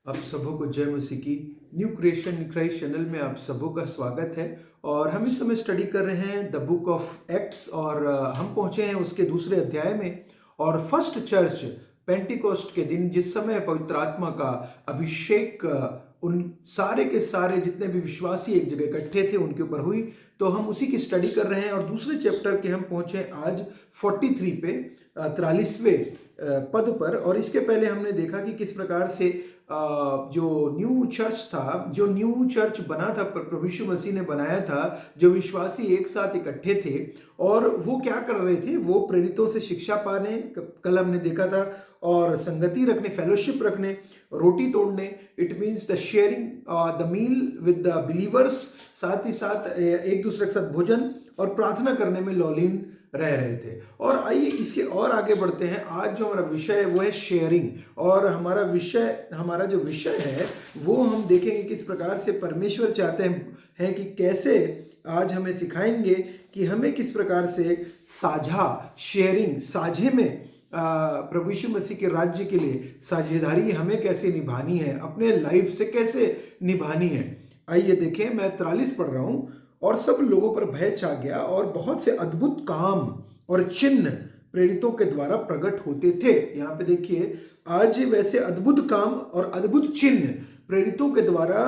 आप सबों को जय मसीह की। New creation in Christ channel में आप सबों का स्वागत है। और हम इस समय स्टडी कर रहे हैं द बुक ऑफ एक्ट्स और हम पहुंचे हैं उसके दूसरे अध्याय में। और फर्स्ट चर्च पेंटिकोस्ट के दिन जिस समय पवित्र आत्मा का अभिषेक उन सारे के सारे जितने भी विश्वासी एक जगह इकट्ठे थे उनके ऊपर हुई, तो हम उसी की स्टडी कर रहे हैं। और दूसरे चैप्टर के हम पहुंचे आज 43 पे 43वें पद पर। और इसके पहले हमने देखा कि किस प्रकार से जो न्यू चर्च था, जो न्यू चर्च बना था, प्रभु यीशु मसीह ने बनाया था, जो विश्वासी एक साथ इकट्ठे थे और वो क्या कर रहे थे, वो प्रेरितों से शिक्षा पाने, कल हमने देखा था, और संगति रखने, फेलोशिप रखने, रोटी तोड़ने, it means the sharing the meal with the believers, साथ ही साथ एक दूसरे के साथ भोजन और प्रार्थना करने में लौलीन रह रहे थे। और आइए इसके और आगे बढ़ते हैं। आज जो हमारा विषय है वो है शेयरिंग। और हमारा जो विषय है वो हम देखेंगे किस प्रकार से परमेश्वर चाहते हैं कि कैसे आज हमें सिखाएंगे कि हमें किस प्रकार से शेयरिंग, साझे में प्रभु यीशु मसीह के राज्य के लिए साझेदारी हमें कैसे निभानी है, अपने लाइफ से कैसे निभानी है। आइए देखें, मैं 43 पढ़ रहा हूं। और सब लोगों पर भय छा गया और बहुत से अद्भुत काम और चिन्ह प्रेरितों के द्वारा प्रकट होते थे। यहाँ पे देखिए, आज वैसे अद्भुत काम और अद्भुत चिन्ह प्रेरितों के द्वारा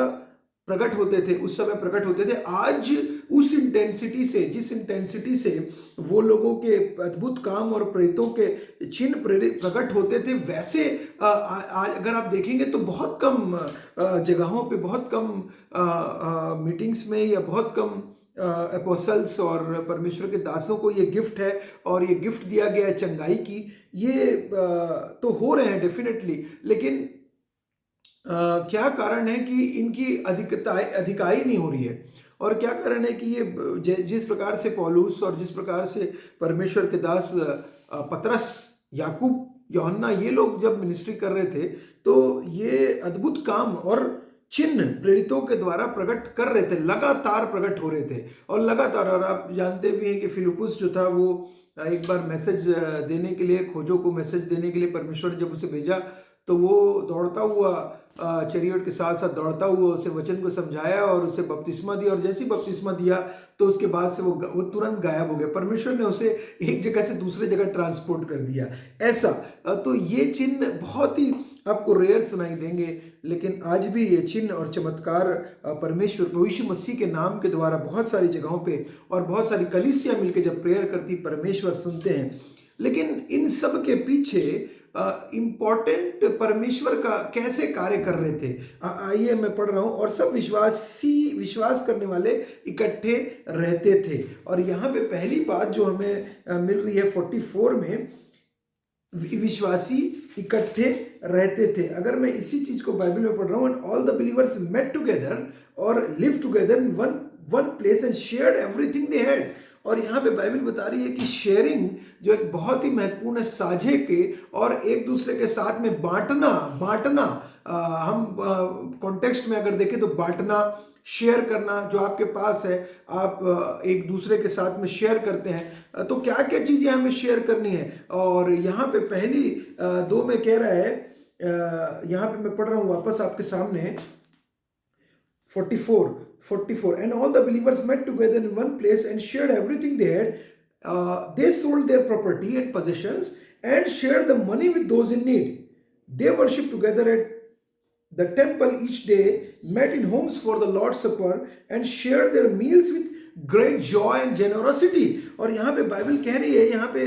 प्रकट होते थे, उस समय प्रकट होते थे। आज उस इंटेंसिटी से, जिस इंटेंसिटी से वो लोगों के अद्भुत काम और प्रेरितों के चिन्ह प्रकट होते थे, वैसे अगर आप देखेंगे तो बहुत कम जगहों पे, बहुत कम मीटिंग्स में या बहुत कम एपोस्टल्स और परमेश्वर के दासों को ये गिफ्ट है और ये गिफ्ट दिया गया है चंगाई की। ये तो हो रहे हैं डेफिनेटली, लेकिन क्या कारण है कि इनकी अधिकाई नहीं हो रही है। और क्या कारण है कि ये जिस प्रकार से पौलुस और जिस प्रकार से परमेश्वर के दास पतरस, याकूब, यूहन्ना, ये लोग जब मिनिस्ट्री कर रहे थे तो ये अद्भुत काम और चिन्ह प्रेरितों के द्वारा प्रकट कर रहे थे, लगातार प्रकट हो रहे थे और लगातार। और आप जानते भी हैं कि फिलिप्पुस जो था वो एक बार मैसेज देने के लिए, खोजों को मैसेज देने के लिए परमेश्वर ने जब उसे भेजा तो वो दौड़ता हुआ, चैरियट के साथ साथ दौड़ता हुआ उसे वचन को समझाया और उसे बपतिस्मा दिया। और जैसे ही बपतिस्मा दिया तो उसके बाद से वो तुरंत गायब हो गया। परमेश्वर ने उसे एक जगह से दूसरे जगह ट्रांसपोर्ट कर दिया। ऐसा तो ये चिन्ह बहुत ही आपको रेयर सुनाई देंगे, लेकिन आज भी ये चिन्ह और चमत्कार परमेश्वर प्रभु यीशु मसीह के नाम के द्वारा बहुत सारी जगहों पे और बहुत सारी कलीसिया मिलकर जब प्रेयर करती, परमेश्वर सुनते हैं। लेकिन इन सब के पीछे इंपॉर्टेंट परमेश्वर का कैसे कार्य कर रहे थे, आइए मैं पढ़ रहा हूं। और सब विश्वास करने वाले इकट्ठे रहते थे। और यहाँ पे पहली बात जो हमें मिल रही है 44 में, विश्वासी इकट्ठे रहते थे। अगर मैं इसी चीज को बाइबल में पढ़ रहा हूँ, and all the believers met together और live together in one place and shared everything they had. और यहाँ पे बाइबल बता रही है कि शेयरिंग जो एक बहुत ही महत्वपूर्ण है, साझे के और एक दूसरे के साथ में बांटना हम कॉन्टेक्स्ट में अगर देखें तो बांटना, शेयर करना, जो आपके पास है आप एक दूसरे के साथ में शेयर करते हैं। तो क्या क्या चीजें हमें शेयर करनी है। और यहाँ पे पहली 2 में कह रहा है, यहाँ पे मैं पढ़ रहा हूँ वापस आपके सामने 44 and all the believers met together in one place and shared everything they had. They sold their property and possessions and shared the money with those in need. They worshipped together at the temple each day, met in homes for the Lord's Supper and shared their meals with great joy and generosity. और यहाँ पे Bible कह रही है, यहाँ पे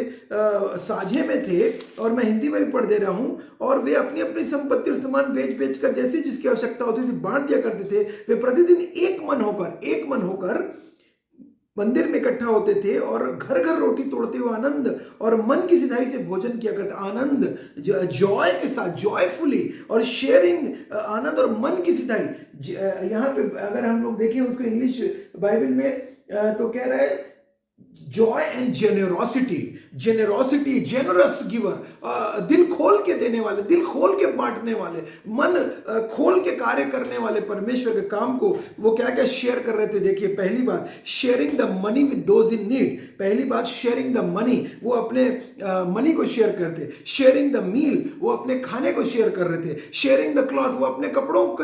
साझे में थे, और मैं हिंदी में भी पढ़ दे रहा हूँ। और वे अपनी अपनी संपत्ति और सामान बेच कर जैसे जिसकी आवश्यकता होती थी बांट दिया करते थे। वे प्रतिदिन एक मन होकर मंदिर में इकट्ठा होते थे और घर घर रोटी तोड़ते हुए आनंद और मन की सिधाई से भोजन किया करते। आनंद, जॉय के साथ, जॉयफुली, और शेयरिंग, आनंद और मन की सिधाई। यहाँ पे अगर हम लोग देखें उसको इंग्लिश बाइबल में तो कह रहा है Joy and generosity, generosity, generous giver, दिल खोल के देने वाले, दिल खोल के बांटने वाले, मन खोल के कार्य करने वाले परमेश्वर के काम को वो क्या क्या शेयर कर रहे थे। देखिए पहली बात, sharing the money with those in need. पहली बात, शेयरिंग द मनी, वो अपने मनी को शेयर करते। शेयरिंग द मील, वो अपने खाने को शेयर कर रहे थे। शेयरिंग द क्लॉथ, वो अपने कपड़ों को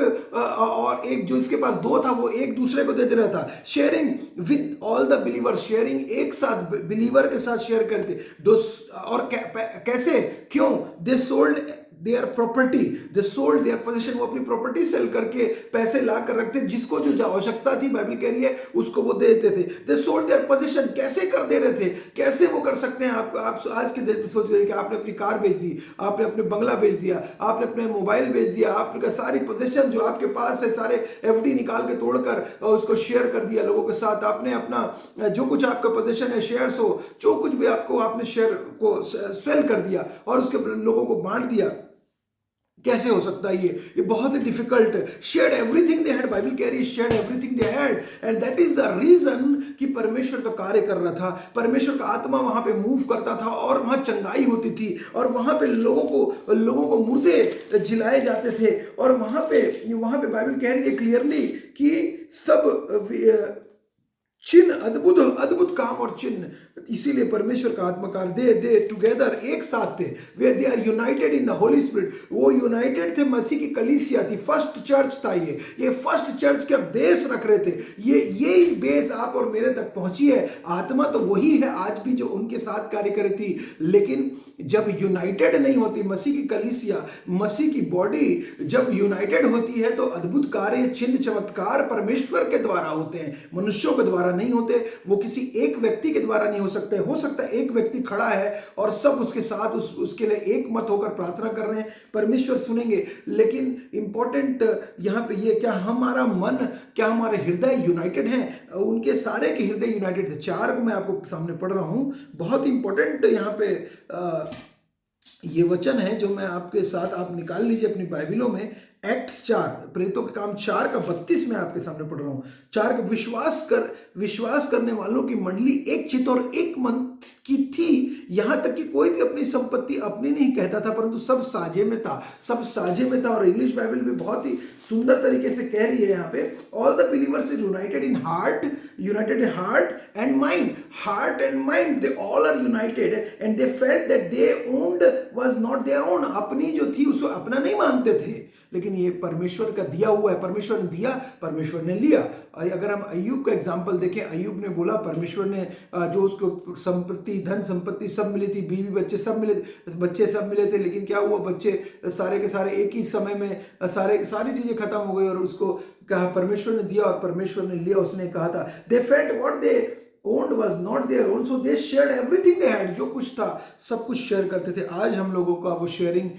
और एक जो इसके पास दो था वो एक दूसरे को दे दे रहा था। Sharing with all the believer, sharing एक साथ बिलीवर के साथ शेयर करते। और कैसे, क्यों? They sold their property, they sold their position, वो अपनी प्रॉपर्टी सेल करके पैसे ला कर रखते। जिसको जो आवश्यकता थी, बाइबल कह रही है, उसको वो दे देते थे। दे सोल्ड देयर पोजीशन, कैसे कर दे रहे थे? कैसे वो कर सकते हैं? आप आज के दिन सोच रहे कि आपने अपनी कार बेच दी, आपने अपने बंगला बेच दिया, आपने अपने मोबाइल बेच दिया, आपका सारी पोजीशन जो आपके पास है सारे एफडी निकाल के तोड़कर उसको शेयर कर दिया लोगों के साथ। आपने अपना जो कुछ आपका पोजीशन है, शेयर्स हो, जो कुछ भी आपको, आपने शेयर को सेल कर दिया और उसके लोगों को बांट दिया। कैसे हो सकता है ये बहुत ही डिफिकल्ट है। Shared everything they had, Bible कह रही है shared everything they had, and that is the reason कि परमेश्वर का कार्य कर रहा था। परमेश्वर का आत्मा वहां पे मूव करता था और वहां चंगाई होती थी और वहां पे लोगों को मुर्दे जिलाए जाते थे। और वहां पे बाइबल कह रही है क्लियरली कि सब चिन्ह, अद्भुत काम और चिन्ह, इसीलिए परमेश्वर का आत्मकार दे टुगेदर, एक साथ थे। वे they are united in the holy spirit, वो यूनाइटेड थे। मसीह की कलीसिया थी, फर्स्ट चर्च था ये फर्स्ट चर्च का बेस रख रहे थे। यही बेस आप और मेरे तक पहुंची है। आत्मा तो वही है आज भी जो उनके साथ कार्य कर रही थी, लेकिन जब यूनाइटेड नहीं होती मसीह की कलीसिया, मसीह की बॉडी जब यूनाइटेड होती है तो अद्भुत कार्य, चिन्ह, चमत्कार परमेश्वर के द्वारा होते हैं, मनुष्यों के द्वारा नहीं होते। वो किसी एक व्यक्ति के द्वारा नहीं हो सकता है एक व्यक्ति खड़ा है और सब उसके साथ उसके लिए एक मत होकर प्रार्थना कर रहे हैं, परमेश्वर सुनेंगे। लेकिन इंपॉर्टेंट यहां पे ये, क्या हमारा मन, क्या हमारे हृदय यूनाइटेड हैं? उनके सारे के हृदय यूनाइटेड थे। 4 को मैं आपको सामने पढ़ रहा हूं, बहुत इंपॉर्टेंट यहां पे ये वचन है जो मैं आपके साथ, आप निकाल लीजिए अपनी बाइबलों में। एक्ट्स 4, प्रेरितों के काम 4 का 32 में आपके सामने पढ़ रहा हूं। 4 का, विश्वास करने वालों की मंडली एक चित्त और एक मन की थी। यहां तक कि कोई भी अपनी संपत्ति अपनी नहीं कहता था, परंतु सब साझे में था। और इंग्लिश बाइबल भी बहुत ही सुंदर तरीके से कह रही है यहाँ पे, all the believers is united in heart and mind, they all are united and they felt that they owned was not their own. अपनी जो थी उसको अपना नहीं मानते थे, लेकिन ये परमेश्वर का दिया हुआ है। परमेश्वर ने दिया, परमेश्वर ने लिया। अगर हम अय्यूब का एग्जांपल देखें, अय्यूब ने बोला परमेश्वर ने जो उसको संपत्ति, धन संपत्ति सब मिली थी, बीवी बच्चे सब मिले थे, लेकिन क्या हुआ? बच्चे सारे के सारे एक ही समय में सारी चीजें खत्म हो गई और उसको कहा परमेश्वर ने दिया और परमेश्वर ने लिया। उसने कहा था दे felt what they owned was not their own, so they shared everything they had। जो कुछ था सब कुछ शेयर करते थे। आज हम लोगों का वो शेयरिंग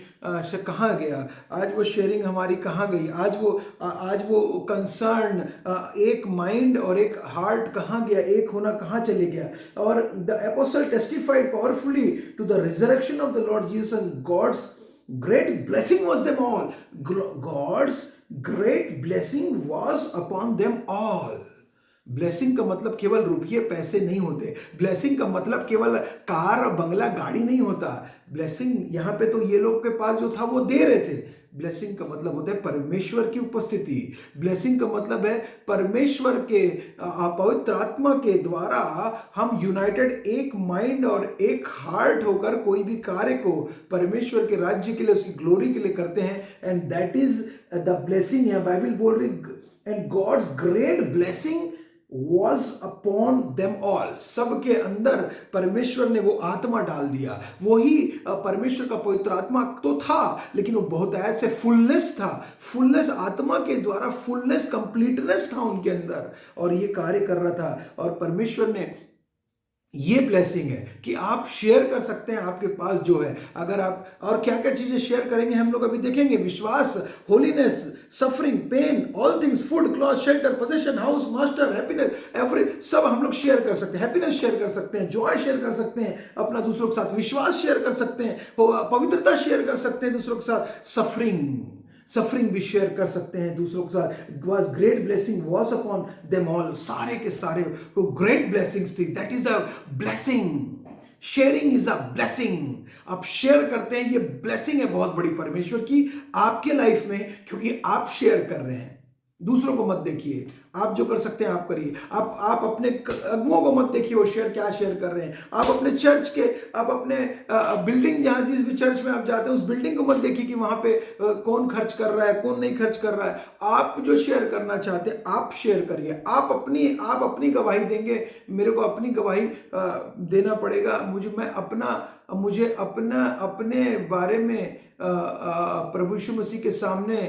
कहाँ गया? आज वो शेयरिंग हमारी कहाँ गई? आज वो कंसर्न, एक माइंड और एक हार्ट कहाँ गया? एक होना कहाँ चले गया? और the apostle testified powerfully to the resurrection of the Lord Jesus and God's great blessing was them all. God's great blessing was upon them all. Blessing का मतलब केवल रुपये पैसे नहीं होते। ब्लेसिंग का मतलब केवल कार और बंगला गाड़ी नहीं होता। ब्लेसिंग यहाँ पे तो ये लोग के पास जो था वो दे रहे थे। ब्लेसिंग का मतलब होता है परमेश्वर की उपस्थिति। ब्लेसिंग का मतलब है परमेश्वर के पवित्र आत्मा के द्वारा हम यूनाइटेड, एक माइंड और एक हार्ट होकर कोई भी कार्य को परमेश्वर के राज्य के लिए, उसकी ग्लोरी के लिए करते हैं। And that is the blessing. यहाँ बाइबल बोल रही, and God's great blessing was upon them all। सबके अंदर परमेश्वर ने वो आत्मा डाल दिया। वही परमेश्वर का पवित्र आत्मा तो था, लेकिन वो बहुत ऐसे फुलनेस था, फुलनेस आत्मा के द्वारा, फुलनेस, कंप्लीटनेस था उनके अंदर और ये कार्य कर रहा था। और परमेश्वर ने ये ब्लेसिंग है कि आप शेयर कर सकते हैं आपके पास जो है। अगर आप, और क्या क्या चीजें शेयर करेंगे हम लोग अभी देखेंगे। विश्वास, holiness, suffering, pain, all things, food, cloth, shelter, position, house, master, happiness, every, सब हम लोग शेयर कर सकते हैं। हैप्पीनेस शेयर कर सकते हैं, जॉय शेयर कर सकते हैं अपना दूसरों के साथ, विश्वास शेयर कर सकते हैं, पवित्रता शेयर कर सकते हैं दूसरों के साथ, सफरिंग सफरिंग भी शेयर कर सकते हैं दूसरों के साथ। Was great blessing was upon them all, सारे के सारे को ग्रेट ब्लेसिंग्स थी। That is a blessing, sharing is a blessing. आप शेयर करते हैं, ये ब्लेसिंग है बहुत बड़ी परमेश्वर की आपके लाइफ में, क्योंकि आप शेयर कर रहे हैं। दूसरों को मत देखिए, आप जो कर सकते हैं आप करिए। आप अपने अगुओं को मत देखिए वो क्या शेयर कर रहे हैं। आप अपने चर्च के, आप अपने बिल्डिंग, जहां जिस भी चर्च में आप जाते हैं उस बिल्डिंग को मत देखिए कि वहां पे कौन खर्च कर रहा है कौन नहीं खर्च कर रहा है। आप जो शेयर करना चाहते हैं आप शेयर करिए। आप अपनी गवाही देंगे। मेरे को अपनी गवाही देना पड़ेगा। मुझे अपने बारे में प्रभु यीशु मसीह के सामने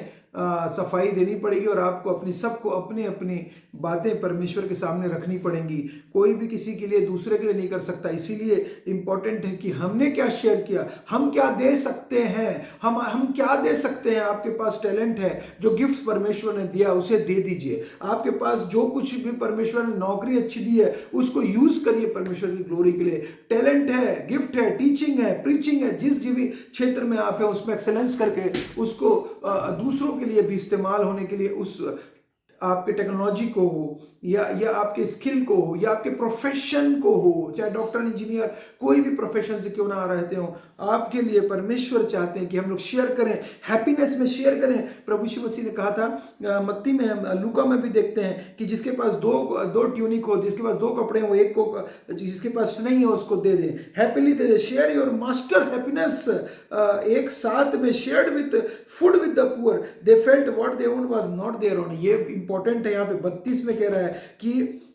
सफाई देनी पड़ेगी, और आपको सबको अपनी अपनी बातें परमेश्वर के सामने रखनी पड़ेंगी। कोई भी किसी के लिए, दूसरे के लिए नहीं कर सकता। इसीलिए इंपॉर्टेंट है कि हमने क्या शेयर किया, हम क्या दे सकते हैं, हम क्या दे सकते हैं। आपके पास टैलेंट है, जो गिफ्ट परमेश्वर ने दिया उसे दे दीजिए। आपके पास जो कुछ भी परमेश्वर ने नौकरी अच्छी दी है उसको यूज करिए परमेश्वर की ग्लोरी के लिए। टैलेंट है, गिफ्ट है, टीचिंग है, प्रीचिंग है, जिस भी क्षेत्र में आप है उसमें एक्सेलेंस करके उसको दूसरों के लिए भी इस्तेमाल होने के लिए, उस आपके टेक्नोलॉजी को हो या आपके स्किल को हो या आपके प्रोफेशन को हो, चाहे डॉक्टर इंजीनियर कोई भी प्रोफेशन से क्यों ना रहते हो, आपके लिए परमेश्वर चाहते हैं कि हम लोग शेयर करें, हैप्पीनेस में शेयर करें। प्रभु यीशु मसीह ने कहा था मत्ती में, लूका में भी देखते हैं कि जिसके पास दो ट्यूनिक हो, जिसके पास 2 कपड़े हो, एक को, जिसके पास नहीं है उसको दे दे, हैप्पीली दे दे। शेयर योर मास्टर हैप्पीनेस, एक साथ में shared with food with the poor, they felt what they owned was not their own. ये इंपॉर्टेंट है। यहाँ पे 32 में कह रहा है कि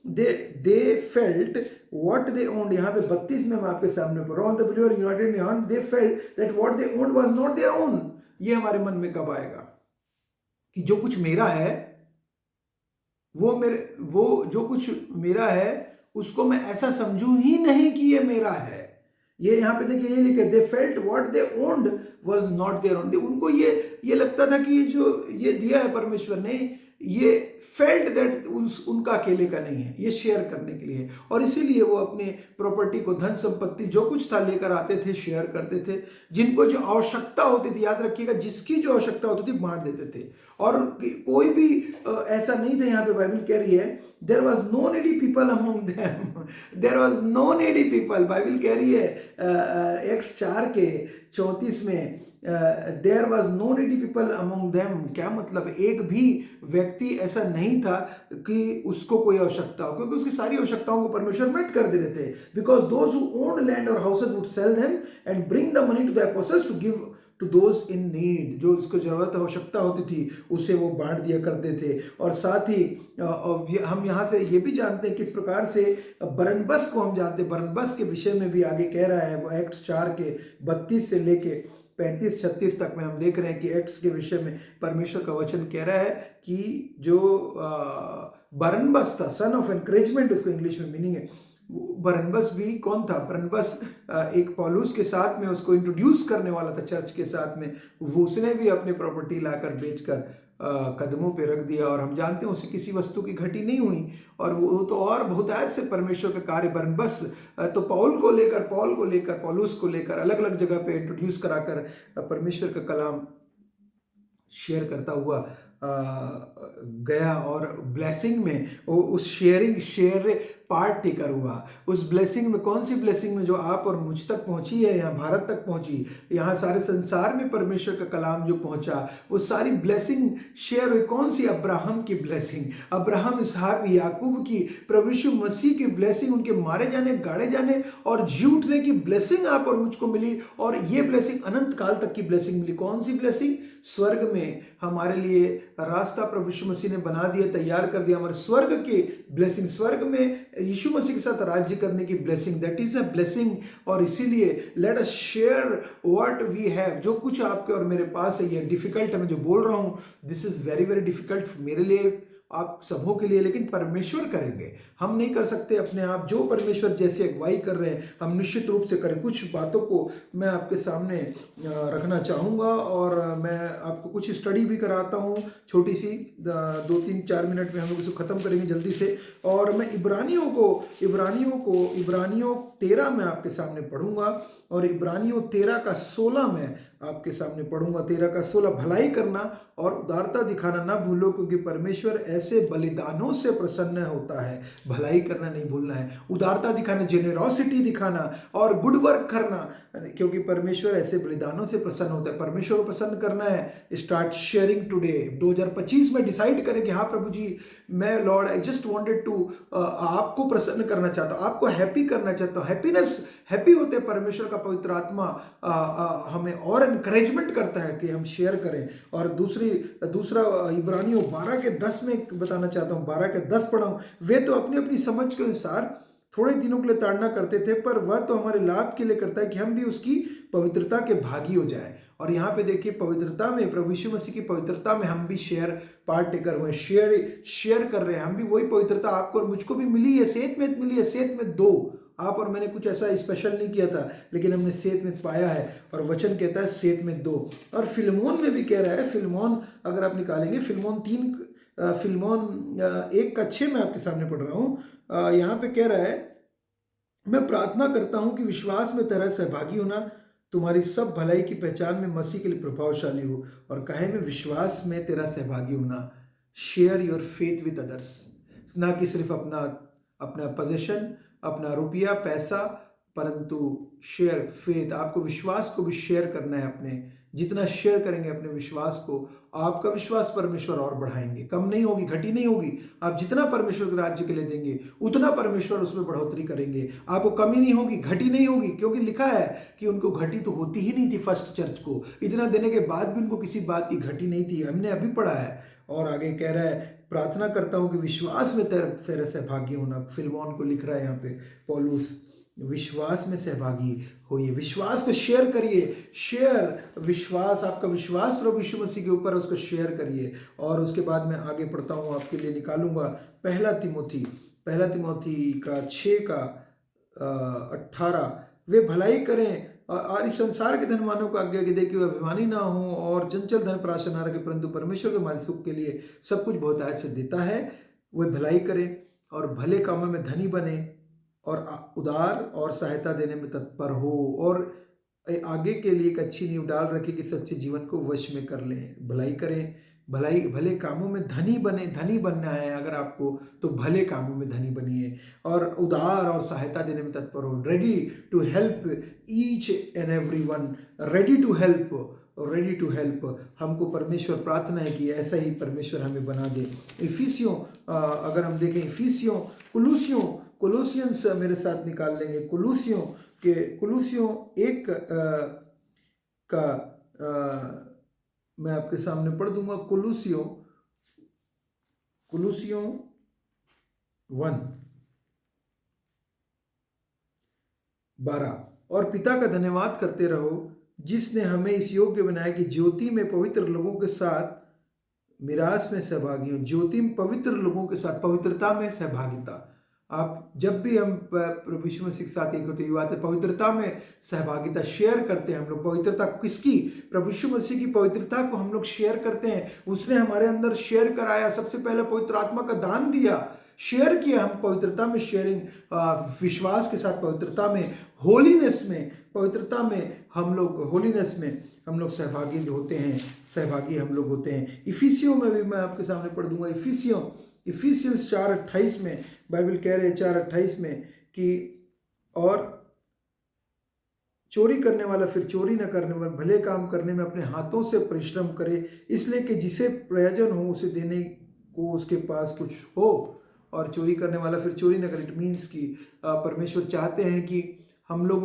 they felt what they owned. यहाँ पे 32 में मैं आपके सामने पढ़ रहा हूं, the believer United in your, they felt that what they owned was not their own. ये हमारे मन में कब आएगा कि जो कुछ मेरा है वो जो कुछ मेरा है उसको मैं ऐसा समझूं ही नहीं कि ये मेरा है। ये यहाँ पे देखिए, ये लिखे दे felt what they owned was not their own. उनको ये लगता था कि जो ये दिया है परमेश्वर ने, ये फेल्ट दैट उनका अकेले का नहीं है, ये शेयर करने के लिए। और इसीलिए वो अपने प्रॉपर्टी को, धन संपत्ति जो कुछ था लेकर आते थे, शेयर करते थे। जिनको जो आवश्यकता होती थी, याद रखिएगा, जिसकी जो आवश्यकता होती थी बांट देते थे। और कोई भी ऐसा नहीं था। यहाँ पे बाइबल कह रही है there was no needy people among them, there was no needy people. Bible कह रही है एक्ट्स 4:34 में, there was no needy people among them. क्या मतलब? एक भी व्यक्ति ऐसा नहीं था कि उसको कोई आवश्यकता हो, क्योंकि उसकी सारी आवश्यकताओं को परमेश्वर मेट कर दे रहे थे। Because those who own land और houses would sell them and bring the money to the apostles to give to those in need. जो उसको जरूरत आवश्यकता होती थी उसे वो बांट दिया करते थे। और साथ ही हम यहाँ से ये भी जानते हैं किस प्रकार से बरनबस को हम जानते हैं। बरनबस के विषय में भी आगे कह रहा है, वो एक्ट्स 4:32 से लेके 35-36 तक में हम देख रहे हैं कि एक्ट्स के विषय में परमेश्वर का वचन कह रहा है कि जो बरनबस था, सन ऑफ एनकरेजमेंट उसको इंग्लिश में मीनिंग है। बरनबस भी कौन था? बरनबस एक पौलुस के साथ में उसको इंट्रोड्यूस करने वाला था चर्च के साथ में। वो उसने भी अपनी प्रॉपर्टी लाकर बेचकर कदमों पे रख दिया, और हम जानते हैं उसे किसी वस्तु की घटी नहीं हुई। और वो तो और बहुत आयत से परमेश्वर का कार्य। बरनबस तो पौल को लेकर, पौलुस को लेकर अलग अलग जगह पे इंट्रोड्यूस कराकर परमेश्वर का कलाम शेयर करता हुआ गया। और ब्लेसिंग में वो उस शेयर पार्ट टेकर हुआ। उस ब्लेसिंग में, कौन सी ब्लेसिंग में? जो आप और मुझ तक पहुंची है, यहाँ भारत तक पहुंची, यहाँ सारे संसार में परमेश्वर का कलाम जो पहुंचा, वो सारी ब्लेसिंग शेयर हुई। कौन सी? अब्राहम की ब्लेसिंग, अब्राहम, इसहाक, याकूब की, प्रभु यीशु मसीह की ब्लेसिंग, उनके मारे जाने, गाड़े जाने और जी उठने की ब्लेसिंग आप और मुझको मिली। और ये ब्लेसिंग अनंत काल तक की ब्लेसिंग मिली। कौन सी ब्लेसिंग? स्वर्ग में हमारे लिए रास्ता प्रभु यीशु मसीह ने बना दिया, तैयार कर दिया। हमारे स्वर्ग की ब्लेसिंग, स्वर्ग में यीशु मसीह के साथ राज्य करने की blessing, that is a blessing. और इसीलिए let us share what we have. जो कुछ आपके और मेरे पास है, ये डिफिकल्ट है, मैं जो बोल रहा हूं, this is very very difficult मेरे लिए, आप सबों के लिए, लेकिन परमेश्वर करेंगे। हम नहीं कर सकते अपने आप। जो परमेश्वर जैसे अगुवाई कर रहे हैं हम निश्चित रूप से करें। कुछ बातों को मैं आपके सामने रखना चाहूँगा, और मैं आपको कुछ स्टडी भी कराता हूँ, छोटी सी 2-3-4 मिनट में हम लोग इसको ख़त्म करेंगे जल्दी से। और मैं इब्रानियों 13 में आपके सामने पढ़ूंगा, और इब्रानियों 13 का 16 में आपके सामने पढ़ूंगा। 13 का 16, भलाई करना और उदारता दिखाना ना भूलो, क्योंकि परमेश्वर ऐसे बलिदानों से प्रसन्न होता है। भलाई करना नहीं भूलना है, उदारता दिखाना, जेनेरोसिटी दिखाना और गुड वर्क करना, क्योंकि परमेश्वर ऐसे बलिदानों से प्रसन्न होता है। परमेश्वर को प्रसन्न करना है, स्टार्ट शेयरिंग टुडे। 2025 में डिसाइड करें कि हाँ प्रभु जी, मैं Lord I just wanted to, आपको प्रसन्न करना चाहता हूँ, आपको हैप्पी करना चाहता हूँ। हैप्पीनेस, हैप्पी होते परमेश्वर का पवित्र आत्मा हमें और एनकरेजमेंट करता है कि हम शेयर करें। और दूसरा इब्रानियों 12 के 10 में बताना चाहता हूँ, 12 के 10 पढ़ा हूँ। वे तो अपनी अपनी समझ के अनुसार थोड़े दिनों के लिए ताड़ना करते थे, पर वह तो हमारे लाभ के लिए करता है कि हम भी उसकी पवित्रता के भागी हो जाए। और यहाँ पे देखिए, पवित्रता में, प्रभु यीशु मसीह की पवित्रता में हम भी पार्ट टेकर हुए, शेयर कर रहे हैं। हम भी वही पवित्रता आपको और मुझको भी मिली है, सेत में मिली है। सेत में 2, आप और मैंने कुछ ऐसा स्पेशल नहीं किया था, लेकिन हमने सेत में पाया है। और वचन कहता है सेत में 2। और फिलमोन में भी कह रहा है, फिलमोन अगर आप निकालेंगे, फिलमोन 1 का 6 मैं आपके सामने पढ़ रहा हूँ। यहाँ पे कह रहा है, मैं प्रार्थना करता हूँ कि विश्वास में तेरा सहभागी होना तुम्हारी सब भलाई की पहचान में मसीह के लिए प्रभावशाली हो। और कहे में विश्वास में तेरा सहभागी होना, share your faith with others, ना कि सिर्फ अपना पोजीशन, अपना रुपया पैसा, परंतु शेयर फेथ। आपको विश्वास को भी शेयर करना है। अपने जितना शेयर करेंगे अपने विश्वास को, आपका विश्वास परमेश्वर और बढ़ाएंगे, कम नहीं होगी, घटी नहीं होगी। आप जितना परमेश्वर के राज्य के लिए देंगे, उतना परमेश्वर उसमें बढ़ोतरी करेंगे। आपको कमी नहीं होगी, घटी नहीं होगी, क्योंकि लिखा है कि उनको घटी तो होती ही नहीं थी। फर्स्ट चर्च को इतना देने के बाद भी उनको किसी बात की घटी नहीं थी, हमने अभी पढ़ा है। और आगे कह रहा है, प्रार्थना करता हूँ कि विश्वास में तेरा सहभागी होना। फिलमोन को लिख रहा है यहाँ पे पौलुस, विश्वास में सहभागी होइए, विश्वास को शेयर करिए। शेयर विश्वास, आपका विश्वास प्रभु यीशु मसीह के ऊपर, उसको शेयर करिए। और उसके बाद मैं आगे पढ़ता हूँ, आपके लिए निकालूंगा 1 तिमोथी 18। वे भलाई करें और इस संसार के धनवानों को आज्ञा दे कि वे अभिमानी ना हो और चंचल धन पर आशा ना रखे, परंतु परमेश्वर को हमारे सुख के लिए सब कुछ बहुतायत से देता है। वे भलाई करें और भले कामों में धनी बने और उदार और सहायता देने में तत्पर हो, और आगे के लिए एक अच्छी नींव डाल रखे कि सच्चे जीवन को वश में कर लें। भलाई करें, भले कामों में धनी बने। धनी बनना है अगर आपको, तो भले कामों में धनी बनिए और उदार और सहायता देने में तत्पर हो। Ready to help each and every one, ready to help. हमको परमेश्वर प्रार्थना है कि ऐसा ही परमेश्वर हमें बना दे। इफिसियों, अगर हम देखें इफिसियों, कोलोसियंस मेरे साथ निकाल लेंगे। कोलोसियों 1 का मैं आपके सामने पढ़ दूंगा। कोलोसियों 1:12, और पिता का धन्यवाद करते रहो जिसने हमें इस योग्य बनाया कि ज्योति में पवित्र लोगों के साथ मिरास में सहभागी हो। ज्योति में पवित्र लोगों के साथ, पवित्रता में सहभागिता। आप जब भी हम प्रभु यीशु मसीह के साथ एक होते हुए पवित्रता में सहभागिता शेयर करते हैं हम लोग। पवित्रता किसकी? प्रभु यीशु मसीह की पवित्रता को हम लोग शेयर करते हैं। उसने हमारे अंदर शेयर कराया, सबसे पहले पवित्र आत्मा का दान दिया, शेयर किया। हम पवित्रता में शेयरिंग, विश्वास के साथ पवित्रता में, होलीनेस में, पवित्रता में हम लोग सहभागी होते हैं, सहभागी हम लोग होते हैं। इफिसियों में भी मैं आपके सामने पढ़ दूंगा। इफिसियंस 4:28 में बाइबल कह रहे हैं, 4:28 में कि और चोरी करने वाला फिर चोरी न करने वाला भले काम करने में अपने हाथों से परिश्रम करे, इसलिए कि जिसे प्रयोजन हो उसे देने को उसके पास कुछ हो। और चोरी करने वाला फिर चोरी न करे, इट मीन्स कि परमेश्वर चाहते हैं कि हम लोग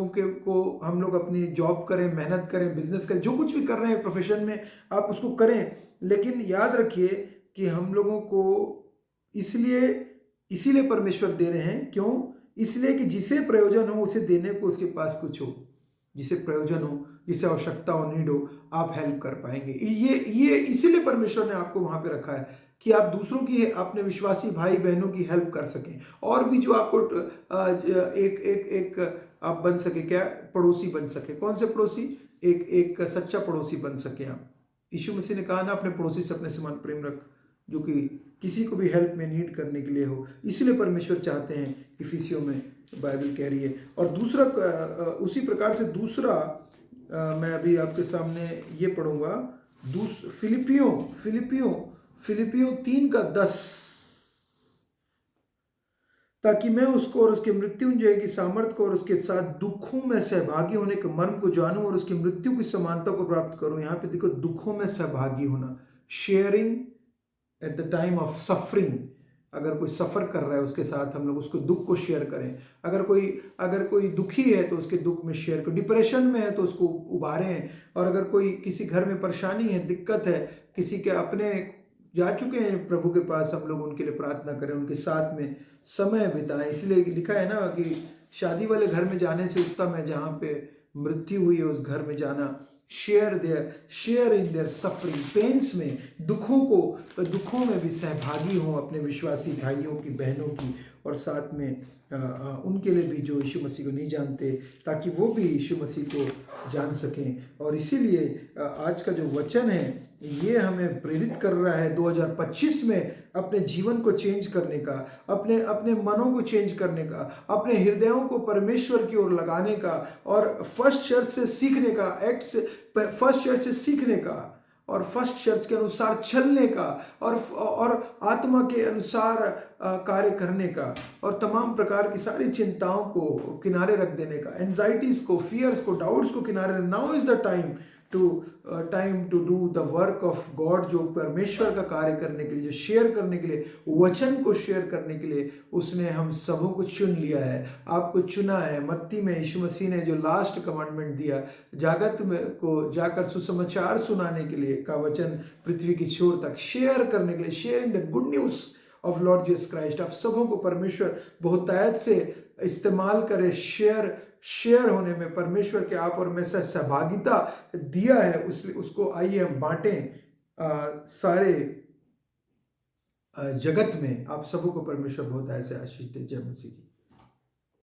अपनी जॉब करें, मेहनत करें, बिजनेस करें, जो कुछ भी कर रहे हैं प्रोफेशन में आप उसको करें। लेकिन याद रखिए कि हम लोगों को इसीलिए परमेश्वर दे रहे हैं। क्यों? इसलिए कि जिसे प्रयोजन हो उसे देने को उसके पास कुछ हो। जिसे प्रयोजन हो, जिसे आवश्यकता हो, नीड हो, आप हेल्प कर पाएंगे। ये इसीलिए परमेश्वर ने आपको वहां पे रखा है कि आप दूसरों की, अपने विश्वासी भाई बहनों की हेल्प कर सकें। और भी जो आपको एक आप बन सके, क्या पड़ोसी बन सके। कौन से पड़ोसी? एक सच्चा पड़ोसी बन सके आप। यीशु मसीह ने कहा ना, अपने पड़ोसी से अपने समान प्रेम रख, जो कि किसी को भी हेल्प में नीड करने के लिए हो। इसलिए परमेश्वर चाहते हैं इफिसियों में बाइबल कह रही है। और दूसरा उसी प्रकार से दूसरा मैं अभी आपके सामने ये पढ़ूंगा, फिलिपियों 3:10, ताकि मैं उसको और उसके मृत्युंजय की सामर्थ को और उसके साथ दुखों में सहभागी होने के मर्म को जानूं और उसकी मृत्यु की समानता को प्राप्त करूं। यहाँ पे देखो, दुखों में सहभागी होना, sharing at the time of suffering. अगर कोई सफ़र कर रहा है उसके साथ हम लोग उसको दुख को शेयर करें। अगर कोई दुखी है तो उसके दुख में शेयर करें। डिप्रेशन में है तो उसको उबारें। और अगर कोई किसी घर में परेशानी है, दिक्कत है, किसी के अपने जा चुके हैं प्रभु के पास, हम लोग उनके लिए प्रार्थना करें, उनके साथ में समय बिताएं। इसलिए लिखा है ना कि शादी वाले घर में जाने से उत्तम है जहाँ पे मृत्यु हुई है उस घर में जाना। Share in their suffering, pains में, दुखों में भी सहभागी हों अपने विश्वासी भाइयों की, बहनों की, और साथ में उनके लिए भी जो यीशु मसीह को नहीं जानते, ताकि वो भी यीशु मसीह को जान सकें। और इसीलिए आज का जो वचन है ये हमें प्रेरित कर रहा है 2025 में अपने जीवन को चेंज करने का, अपने मनों को चेंज करने का, अपने हृदयों को परमेश्वर की ओर लगाने का, और फर्स्ट चर्च से सीखने का, फर्स्ट चर्च से सीखने का, और फर्स्ट चर्च के अनुसार चलने का, और आत्मा के अनुसार कार्य करने का, और तमाम प्रकार की सारी चिंताओं को किनारे रख देने का, एंजाइटीज को, फियर्स को, डाउट्स को किनारे। Now is the time to do the work of God, जो परमेश्वर का कार्य करने के लिए, जो शेयर करने के लिए, वचन को शेयर करने के लिए उसने हम सबों को चुन लिया है, आपको चुना है। मत्ती में यीशु मसीह ने जो लास्ट कमांडमेंट दिया, जगत में को जाकर सुसमाचार सुनाने के लिए का वचन पृथ्वी की छोर तक शेयर करने के लिए, sharing the good news of Lord Jesus Christ. आप सबों को परमेश्वर बहुतायत से इस्तेमाल करे, शेयर होने में परमेश्वर के आप और में से सहभागिता दिया है, उसको आइए हम बांटें सारे जगत में। आप सबों को परमेश्वर बहुतायत से आशीष दे। जय मसीह।